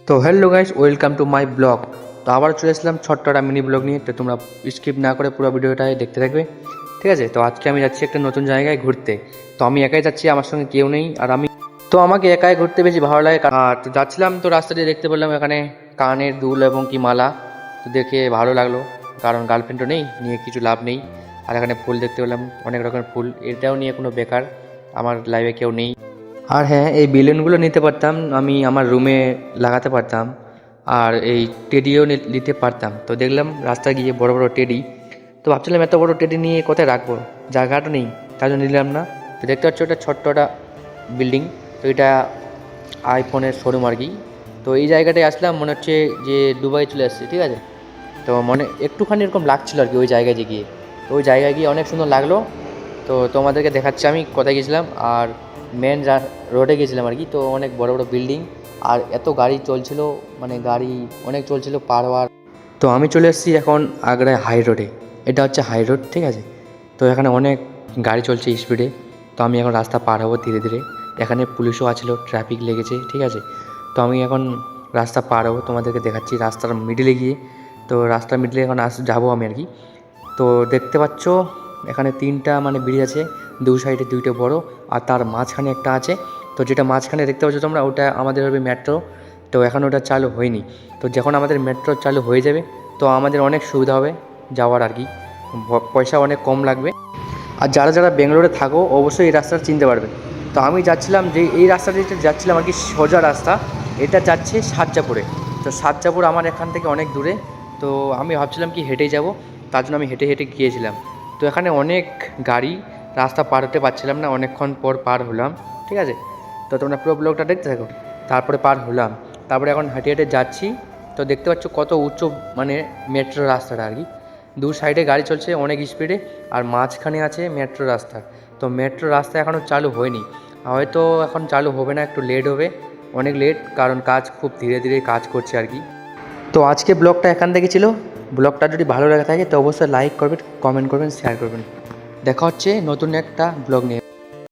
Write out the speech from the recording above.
তো hello guys, welcome to my blog. তো আবার চলে এসলাম ছোট্ট একটা মিনি ব্লগ নিয়ে। তো তোমরা স্কিপ না করে পুরো ভিডিওটাই দেখতে থাকবে, ঠিক আছে? তো আজকে আমি যাচ্ছি একটা নতুন জায়গায় ঘুরতে। তো আমি একাই যাচ্ছি, আমার সঙ্গে কেউ নেই। আর আমাকে একাই ঘুরতে বেশি ভালো লাগে। আর তো যাচ্ছিলাম, তো রাস্তা দিয়ে দেখতে পেলাম এখানে কানের দুল এবং কি মালা। তো দেখে ভালো লাগলো, কারণ গার্লফ্রেন্ডও নেই, নিয়ে কিছু লাভ নেই। আর এখানে ফুল দেখতে পেলাম, অনেক রকমের ফুল। এটাও নিয়ে কোনো বেকার, আমার লাইফে কেউ নেই। আর হ্যাঁ, এই বেলুনগুলো নিতে পারতাম, আমি আমার রুমে লাগাতে পারতাম। আর এই টেডিও নিতে পারতাম। তো দেখলাম রাস্তায় গিয়ে বড় বড় টেডি। তো ভাবছিলাম এত বড় টেডি নিয়ে কোথায় রাখবো, জায়গাটা নেই, তার জন্য নিলাম না। তো দেখতে পাচ্ছ এটা ছোট্ট একটা বিল্ডিং। তো এটা আইফোনের শোরুম আর কি। তো এই জায়গাটায় আসলাম, মনে হচ্ছে যে দুবাই চলে আসছে, ঠিক আছে? তো মনে একটুখানি এরকম লাগছিল আর কি ওই জায়গায় যে গিয়ে। তো ওই জায়গায় গিয়ে অনেক সুন্দর লাগলো। তো তোমাদেরকে দেখাচ্ছি আমি কোথায় গেছিলাম। আর মেন রোডে গেছিলাম আর কি। তো অনেক বড় বড় বিল্ডিং, আর এত গাড়ি চলছিল, মানে গাড়ি অনেক চলছিল পার হওয়ার। তো আমি চলে এসেছি এখন আগ্রায় হাই রোডে। এটা হচ্ছে হাই রোড, ঠিক আছে? তো এখানে অনেক গাড়ি চলছে স্পিডে। তো আমি এখন রাস্তা পার হবো ধীরে ধীরে। এখানে পুলিশও আছিল, ট্রাফিক লেগেছে, ঠিক আছে? তো আমি এখন রাস্তা পার হবো, তোমাদেরকে দেখাচ্ছি রাস্তার মিডিলে গিয়ে। তো রাস্তার মিডিলে এখন যাবো আমি আর কি। তো দেখতে পাচ্ছ এখানে তিনটা মানে ব্রিজ আছে, দু সাইডে দুইটা বড়, আর তার মাঝখানে একটা আছে। তো যেটা মাঝখানে দেখতে পাচ্ছ তোমরা, ওটা আমাদের হবে মেট্রো। তো এখন ওটা চালু হয়নি। তো যখন আমাদের মেট্রো চালু হয়ে যাবে, তো আমাদের অনেক সুবিধা হবে যাওয়ার আর কি। পয়সা অনেক কম লাগবে। আর যারা যারা বেঙ্গালোরে থাকো অবশ্যই এই রাস্তাটা চিনতে পারবে। তো আমি যাচ্ছিলাম যে এই রাস্তাটা যাচ্ছিলাম আর কি, সোজা রাস্তা। এটা যাচ্ছে সাজ্জাপুরে। তো সাজ্জাপুর আমার এখান থেকে অনেক দূরে। তো আমি ভাবছিলাম কি হেঁটেই যাব, তার জন্য আমি হেঁটে হেঁটে গিয়েছিলাম। তো এখানে অনেক গাড়ি, রাস্তা পার হতে পারছিলাম না, অনেকক্ষণ পর পার হলাম, ঠিক আছে? তো তোমরা পুরো ব্লগটা দেখতে থাকো। তারপরে পার হলাম, তারপরে এখন হেঁটে হেঁটে যাচ্ছি। তো দেখতে পাচ্ছ কত উঁচু মানে মেট্রো রাস্তাটা আর কি। দু সাইডে গাড়ি চলছে অনেক স্পিডে, আর মাঝখানে আছে মেট্রো রাস্তা। তো মেট্রো রাস্তা এখনও চালু হয়নি, হয়তো এখন চালু হবে না, একটু লেট হবে, অনেক লেট, কারণ কাজ খুব ধীরে ধীরে কাজ করছে আর কি। তো আজকে ব্লগটা এখান থেকে ছিল। ব্লগটা যদি ভালো লাগে থাকে তো অবশ্যই লাইক করবেন, কমেন্ট করবেন, শেয়ার করবেন। দেখা হচ্ছে নতুন একটা ব্লগ নিয়ে।